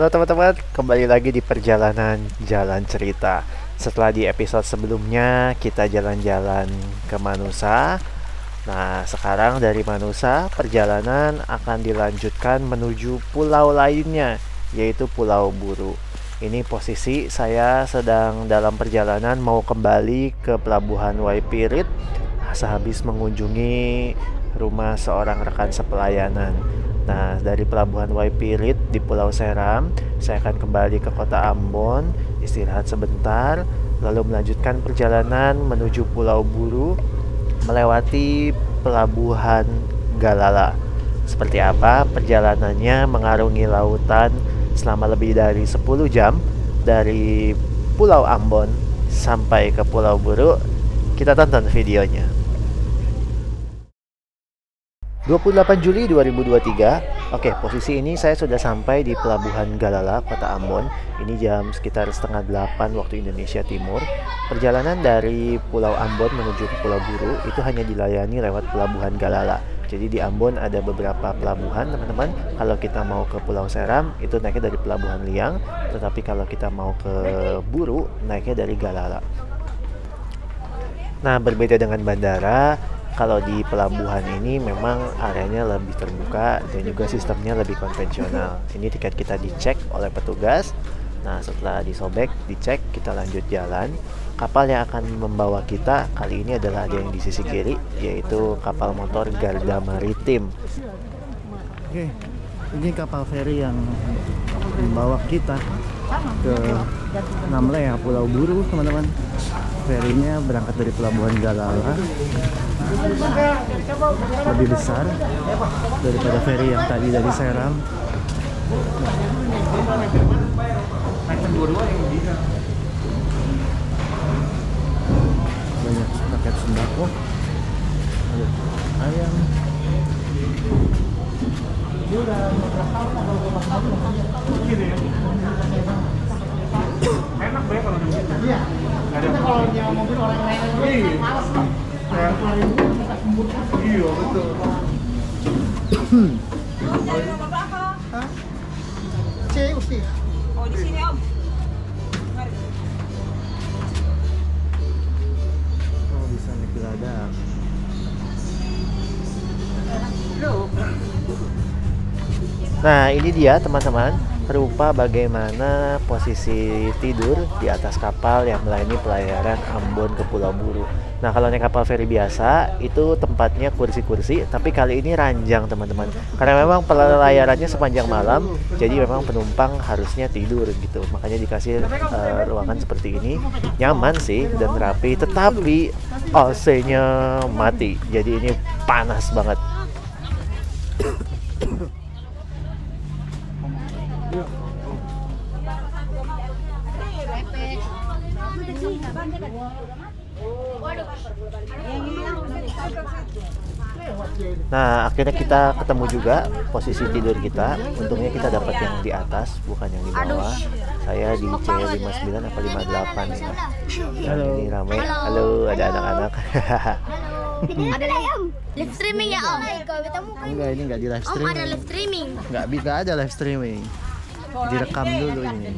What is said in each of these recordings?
Halo teman-teman, kembali lagi di perjalanan jalan cerita. Setelah di episode sebelumnya kita jalan-jalan ke Manusa. Nah, sekarang dari Manusa perjalanan akan dilanjutkan menuju pulau lainnya, yaitu Pulau Buru. Ini posisi saya sedang dalam perjalanan mau kembali ke Pelabuhan Waipirit sehabis mengunjungi rumah seorang rekan sepelayanan. Nah, dari Pelabuhan Waipirit di Pulau Seram, saya akan kembali ke kota Ambon, istirahat sebentar, lalu melanjutkan perjalanan menuju Pulau Buru, melewati Pelabuhan Galala. Seperti apa perjalanannya mengarungi lautan selama lebih dari 10 jam dari Pulau Ambon sampai ke Pulau Buru? Kita tonton videonya. 28 Juli 2023. Oke, posisi ini saya sudah sampai di Pelabuhan Galala, Kota Ambon. Ini jam sekitar setengah 8 waktu Indonesia Timur. Perjalanan dari Pulau Ambon menuju ke Pulau Buru itu hanya dilayani lewat Pelabuhan Galala. Jadi di Ambon ada beberapa pelabuhan, teman-teman. Kalau kita mau ke Pulau Seram, itu naiknya dari Pelabuhan Liang. Tetapi kalau kita mau ke Buru, naiknya dari Galala. Nah, berbeda dengan bandara, kalau di pelabuhan ini memang areanya lebih terbuka dan juga sistemnya lebih konvensional. Ini tiket kita dicek oleh petugas. Nah, setelah disobek, dicek, kita lanjut jalan. Kapal yang akan membawa kita kali ini adalah ada yang di sisi kiri, yaitu kapal motor Garda Maritim. Oke, ini kapal feri yang membawa kita ke Namlea, Pulau Buru, teman-teman. Ferinya berangkat dari Pelabuhan Galala, lebih besar daripada feri yang tadi dari Seram. Banyak paket sembako, ada ayam. Enak banget kalau gitu. Iya. Ada kalau nyawa mobil orang lain malas nih. Iya betul. Hah? C usti. Oh di sini Om. Oh, bisa naik geladak. Nah, ini dia teman-teman, rupa bagaimana posisi tidur di atas kapal yang melayani pelayaran Ambon ke Pulau Buru. Nah, kalau naik kapal feri biasa itu tempatnya kursi-kursi, tapi kali ini ranjang teman-teman. Karena memang pelayarannya sepanjang malam, jadi memang penumpang harusnya tidur gitu. Makanya dikasih ruangan seperti ini, nyaman sih dan rapi, tetapi AC-nya mati. Jadi ini panas banget. Nah, akhirnya kita ketemu juga posisi tidur kita. Untungnya kita dapat yang di atas, bukan yang di bawah. Saya di C59 apa 58 ya. Halo. Ini ramai. Halo, ada anak-anak. Ada live streaming ya Om? Enggak, ini enggak di live Om streaming. ada live streaming? Enggak ada live streaming. Direkam dulu ini.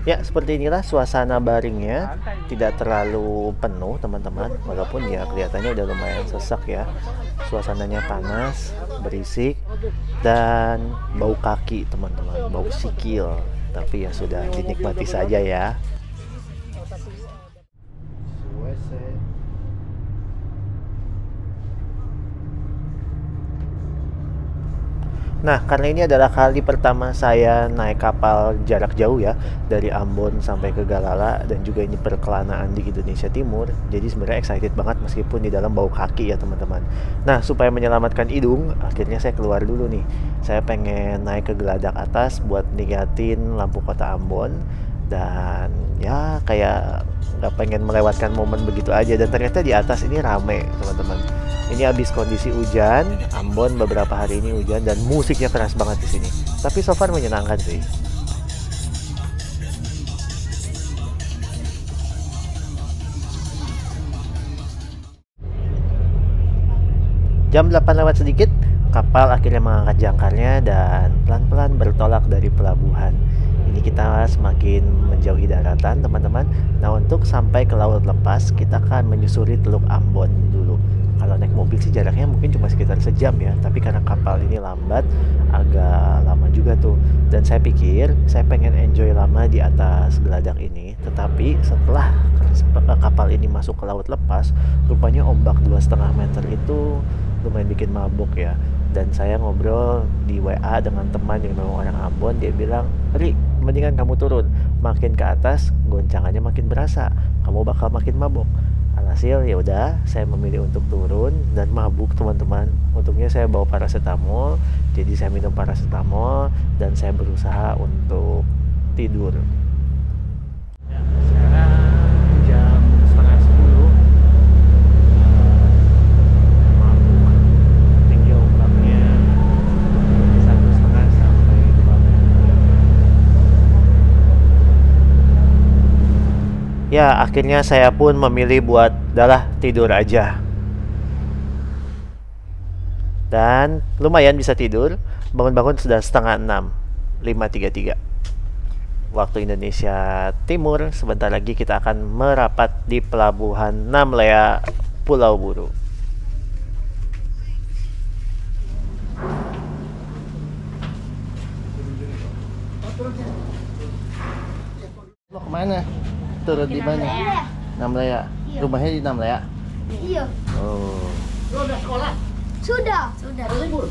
Ya, seperti inilah suasana baringnya. Tidak terlalu penuh teman-teman, walaupun ya kelihatannya udah lumayan sesak ya. Suasananya panas, berisik, dan bau kaki teman-teman, bau sikil. Tapi ya sudah, dinikmati saja ya. Nah, karena ini adalah kali pertama saya naik kapal jarak jauh ya, dari Ambon sampai ke Galala, dan juga ini perkelanaan di Indonesia Timur. Jadi sebenarnya excited banget meskipun di dalam bau kaki ya teman-teman. Nah, supaya menyelamatkan hidung, akhirnya saya keluar dulu nih. Saya pengen naik ke geladak atas buat nikmatin lampu kota Ambon. Dan ya kayak nggak pengen melewatkan momen begitu aja. Dan ternyata di atas ini rame teman-teman. Ini habis kondisi hujan, Ambon beberapa hari ini hujan dan musiknya keras banget di sini. Tapi so far menyenangkan sih. Jam 8 lewat sedikit, kapal akhirnya mengangkat jangkarnya dan pelan-pelan bertolak dari pelabuhan. Ini kita semakin menjauhi daratan, teman-teman. Nah, untuk sampai ke laut lepas, kita akan menyusuri Teluk Ambon dulu. Kalau naik mobil sih jaraknya mungkin cuma sekitar sejam ya, tapi karena kapal ini lambat, agak lama juga tuh. Dan saya pikir saya pengen enjoy lama di atas geladak ini, tetapi setelah kapal ini masuk ke laut lepas, rupanya ombak 2,5 meter itu lumayan bikin mabuk ya. Dan saya ngobrol di WA dengan teman yang memang orang Ambon, dia bilang, "Ri, mendingan kamu turun, makin ke atas goncangannya makin berasa, kamu bakal makin mabuk." Alhasil ya udah, saya memilih untuk turun dan mabuk, teman-teman. Untungnya saya bawa paracetamol, jadi saya minum paracetamol dan saya berusaha untuk tidur. Ya, sekarang jam setengah 10. Mabuk, tinggi ombaknya 1,5 sampai 2 meter. Ya, akhirnya saya pun memilih buat udahlah tidur aja. Dan lumayan bisa tidur. Bangun-bangun sudah 5:30, 5.33 waktu Indonesia Timur. Sebentar lagi kita akan merapat di pelabuhan Namlea, Pulau Buru. Mau kemana? Turun di mana? Namlea. Rumahnya di Namlea? Iya. Oh. Lo udah sekolah? Sudah. Libur?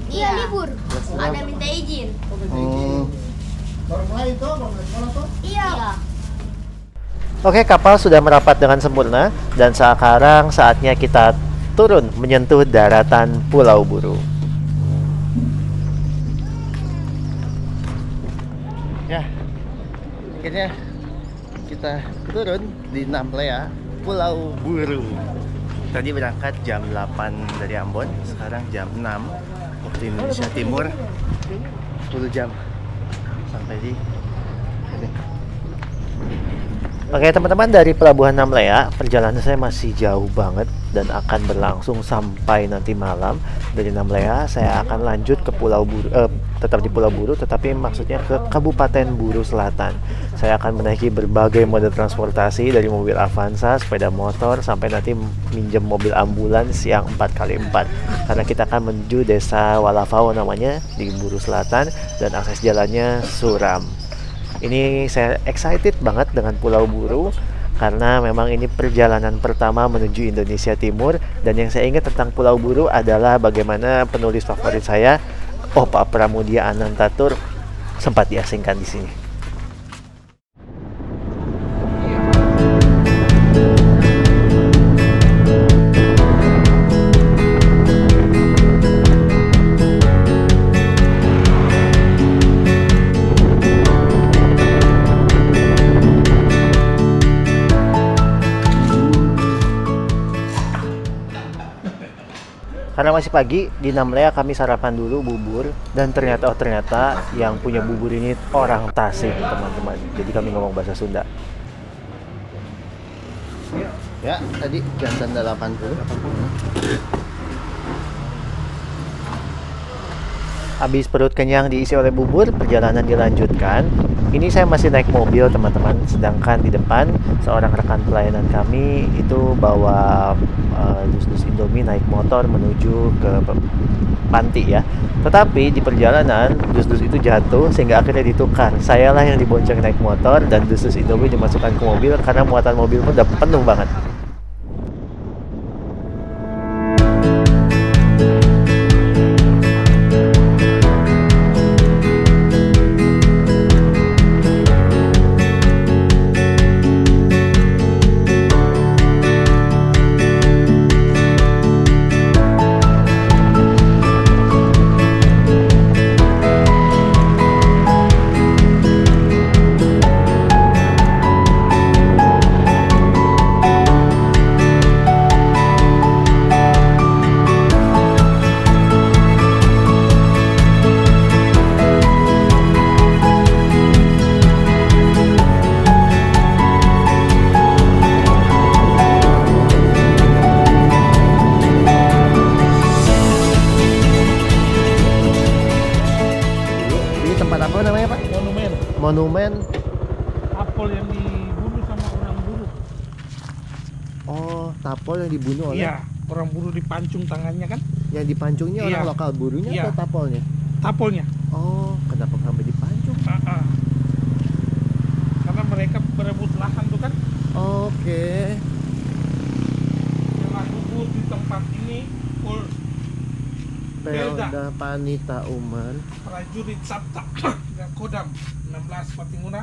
Iya, libur. Ada minta izin. Baru mulai itu, baru mulai sekolah tuh? Iya. Oke, kapal sudah merapat dengan sempurna dan sekarang saatnya kita turun menyentuh daratan Pulau Buru. Ya, akhirnya kita turun di Namlea, Pulau Buru. Tadi berangkat jam 8 dari Ambon, sekarang jam 6 waktu Indonesia Timur. 10 jam sampai di sini. Oke teman-teman, dari Pelabuhan Namlea perjalanan saya masih jauh banget dan akan berlangsung sampai nanti malam. Dari Namlea saya akan lanjut ke Pulau Buru, tetap di Pulau Buru, tetapi maksudnya ke Kabupaten Buru Selatan. Saya akan menaiki berbagai mode transportasi, dari mobil Avanza, sepeda motor, sampai nanti minjem mobil ambulans yang 4x4. Karena kita akan menuju desa Walafau namanya di Buru Selatan dan akses jalannya suram. Ini saya excited banget dengan Pulau Buru karena memang ini perjalanan pertama menuju Indonesia Timur. Dan yang saya ingat tentang Pulau Buru adalah bagaimana penulis favorit saya, Opa Pramudia Anantatur, sempat diasingkan di sini. Karena masih pagi, di Namlea kami sarapan dulu bubur. Dan ternyata yang punya bubur ini orang Tasik, teman-teman. Jadi kami ngomong bahasa Sunda. Ya, tadi jantan 80. Habis perut kenyang diisi oleh bubur, perjalanan dilanjutkan. Ini saya masih naik mobil, teman-teman. Sedangkan di depan seorang rekan pelayanan kami itu bawa dus-dus Indomie naik motor menuju ke panti ya. Tetapi di perjalanan dus-dus itu jatuh sehingga akhirnya ditukar. Sayalah yang dibonceng naik motor dan dus-dus Indomie dimasukkan ke mobil karena muatan mobil pun udah penuh banget. Ini tempat apa namanya Pak? Monumen. Monumen. Apel yang dibunuh sama orang buruh. Oh, tapol yang dibunuh oleh. Iya, orang buruh dipancung tangannya kan? Yang dipancungnya Iya. orang lokal buruhnya Iya. atau tapolnya? Tapolnya. Oh, kenapa sampai dipancung? Karena mereka berebut lahan tuh kan. Oke. Yang gugur di tempat ini Pol Pelda Panita Umar. prajurit Sabta dan Kodam 16 Patimura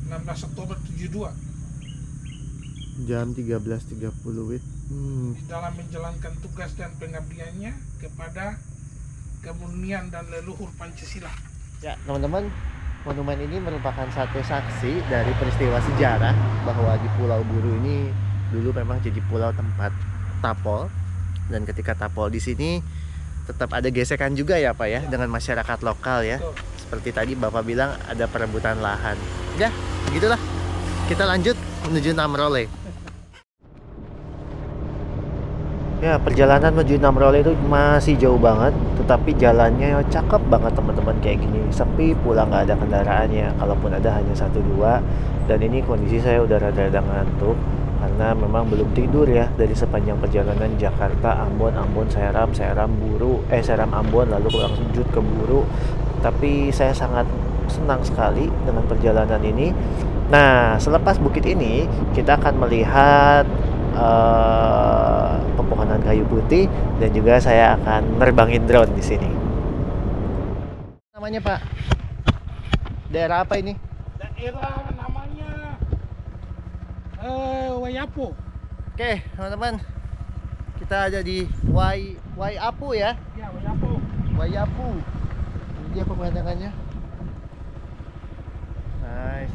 16 Oktober 72 Jam 13.30 WIB. di dalam menjalankan tugas dan pengabdiannya kepada kemurnian dan leluhur Pancasila. Ya, teman-teman, monumen ini merupakan satu saksi dari peristiwa sejarah bahwa di Pulau Buru ini dulu memang jadi pulau tempat tapol, dan ketika tapol di sini tetap ada gesekan juga ya Pak ya, dengan masyarakat lokal ya. Betul. Seperti tadi Bapak bilang ada perebutan lahan. Ya, begitulah. Kita lanjut menuju Namrole. Ya, perjalanan menuju Namrole itu masih jauh banget, tetapi jalannya cakep banget teman-teman, kayak gini. Sepi pula, nggak ada kendaraannya. Kalaupun ada hanya 1-2. Dan ini kondisi saya udah rada-rada ngantuk karena memang belum tidur ya dari sepanjang perjalanan Jakarta, Ambon, Seram, Seram, Ambon, lalu lanjut ke Buru. Tapi saya sangat senang sekali dengan perjalanan ini. Nah, selepas bukit ini kita akan melihat pepohonan kayu putih, dan juga saya akan nerbangin drone di sini. Namanya Pak? Daerah apa ini? Daerah namanya Wayapo. Oke, teman-teman. Kita ada di Wayapu ya. Ya, Wayapo. Wayapu. Ini dia pemandangannya. Nice.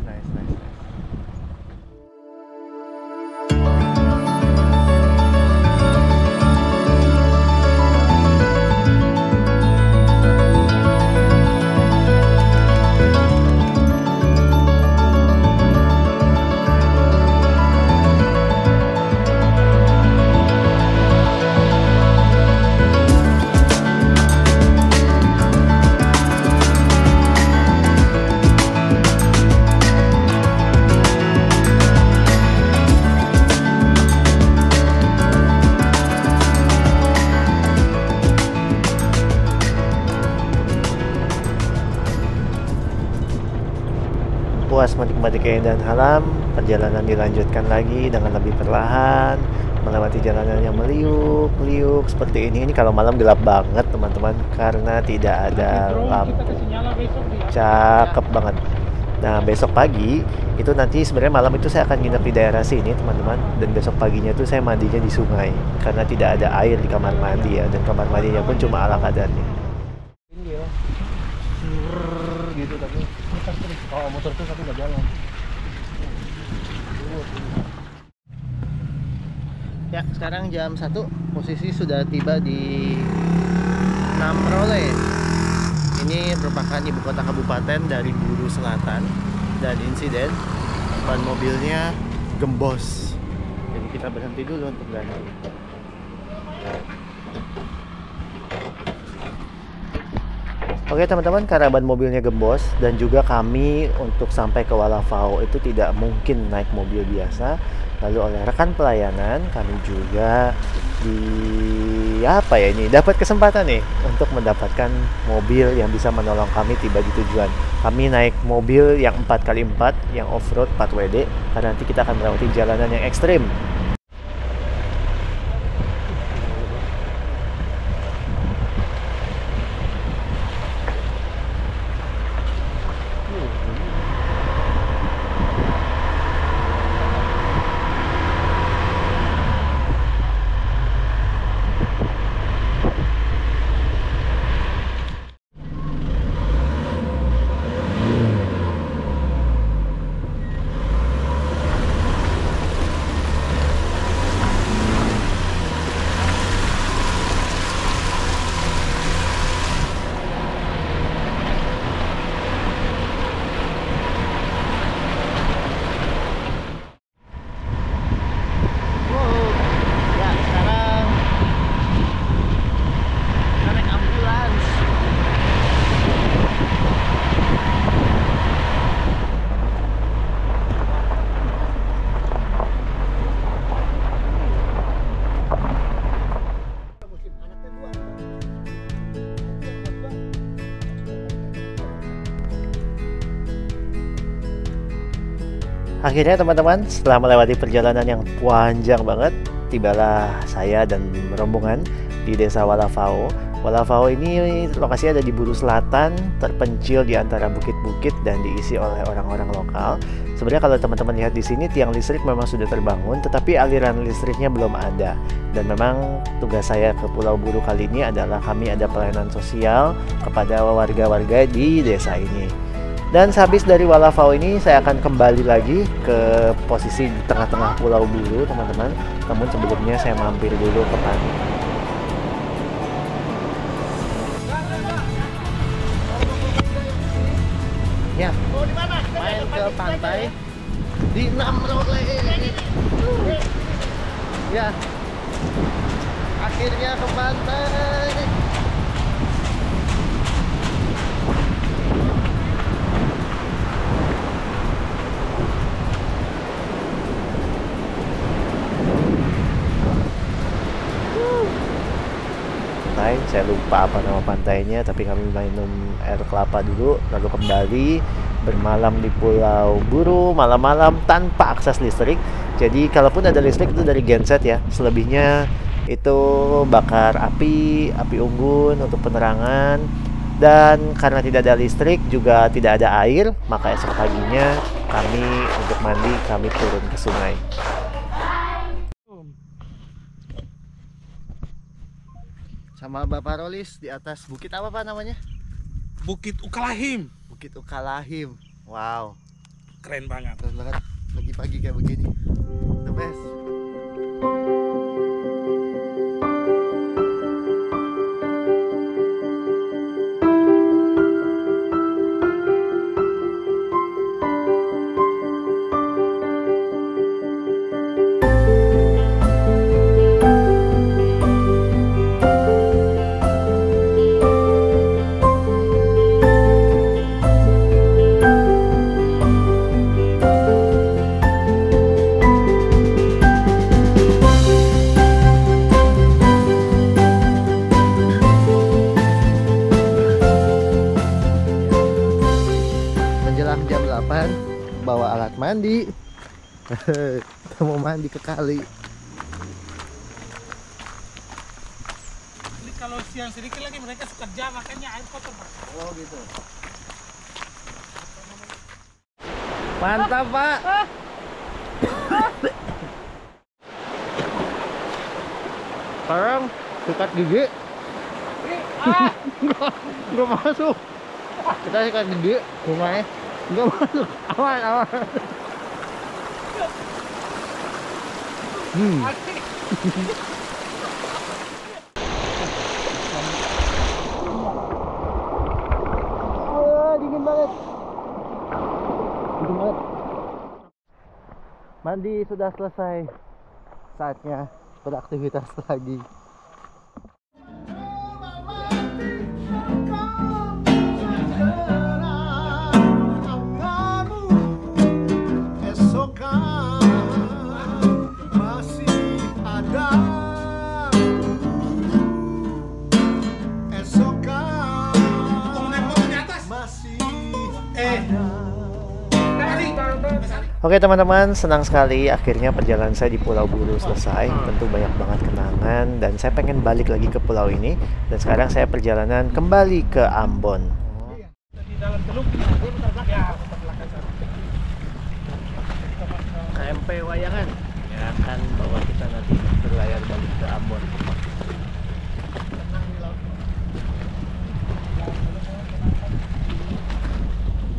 Puas menikmati keindahan alam, perjalanan dilanjutkan lagi dengan lebih perlahan, melewati jalanan yang meliuk-liuk seperti ini. Ini kalau malam gelap banget teman-teman, karena tidak ada lampu. Kita kasih nyala besok ya. Cakep banget. Nah, besok pagi itu nanti sebenarnya malam itu saya akan nginep di daerah sini teman-teman, dan besok paginya tuh saya mandinya di sungai karena tidak ada air di kamar mandi ya, dan kamar mandinya pun cuma ala kadarnya. Ini ya, gitu tapi kalau motor tuh tapi nggak jalan. Ya, sekarang jam 1, posisi sudah tiba di Namrole. Ini merupakan ibu kota kabupaten dari Buru Selatan, dan insiden ban mobilnya gembos. Jadi kita berhenti dulu untuk ganti. Oke teman-teman, karena ban mobilnya gembos dan juga kami untuk sampai ke Walafau itu tidak mungkin naik mobil biasa. Lalu oleh rekan pelayanan kami juga dapat kesempatan nih untuk mendapatkan mobil yang bisa menolong kami tiba di tujuan. Kami naik mobil yang 4x4 yang off-road 4WD karena nanti kita akan melewati jalanan yang ekstrim. Akhirnya teman-teman, setelah melewati perjalanan yang panjang banget, tibalah saya dan rombongan di Desa Walafao. Walafao ini lokasinya ada di Buru Selatan, terpencil di antara bukit-bukit dan diisi oleh orang-orang lokal. Sebenarnya kalau teman-teman lihat di sini, tiang listrik memang sudah terbangun, tetapi aliran listriknya belum ada. Dan memang tugas saya ke Pulau Buru kali ini adalah kami ada pelayanan sosial kepada warga-warga di desa ini. Dan sehabis dari Walafao ini saya akan kembali lagi ke posisi di tengah-tengah Pulau Buru teman-teman. Namun sebelumnya saya mampir dulu ke pantai. Ya, main ke pantai di Namrole. Ya, akhirnya ke pantai. Saya lupa apa nama pantainya, tapi kami minum air kelapa dulu lalu kembali bermalam di Pulau Buru malam-malam tanpa akses listrik. Jadi kalaupun ada listrik itu dari genset ya, selebihnya itu bakar api unggun untuk penerangan. Dan karena tidak ada listrik juga tidak ada air, maka esok paginya kami untuk mandi kami turun ke sungai. Sama Bapak Rolis di atas bukit apa Pak namanya? Bukit Ukalahim. Bukit Ukalahim. Wow, Keren banget. keren banget pagi-pagi kayak begini. The best. Jam 8 bawa alat mandi. Kita mau mandi ke kali. Ini kalau siang sedikit lagi mereka suka kerja, makanya air kotor Pak. Oh gitu. Mantap Pak. Sekarang sikat gigi. Nggak masuk. Kita sikat gigi rumahnya. Nggak masuk. Aman. Wah, dingin banget. Mandi sudah selesai. Saatnya beraktivitas lagi. Oke teman-teman, senang sekali akhirnya perjalanan saya di Pulau Buru selesai. Tentu banyak banget kenangan dan saya pengen balik lagi ke pulau ini. Dan sekarang saya perjalanan kembali ke Ambon. Di dalam teluk ya, putar belakang sana. KMP Wayangan yang akan bawa kita nanti berlayar balik ke Ambon.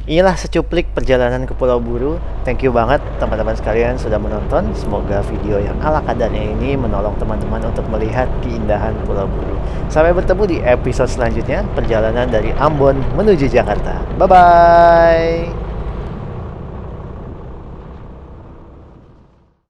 Inilah secuplik perjalanan ke Pulau Buru. Thank you banget teman-teman sekalian sudah menonton. Semoga video yang ala kadarnya ini menolong teman-teman untuk melihat keindahan Pulau Buru. Sampai bertemu di episode selanjutnya, perjalanan dari Ambon menuju Jakarta. Bye-bye.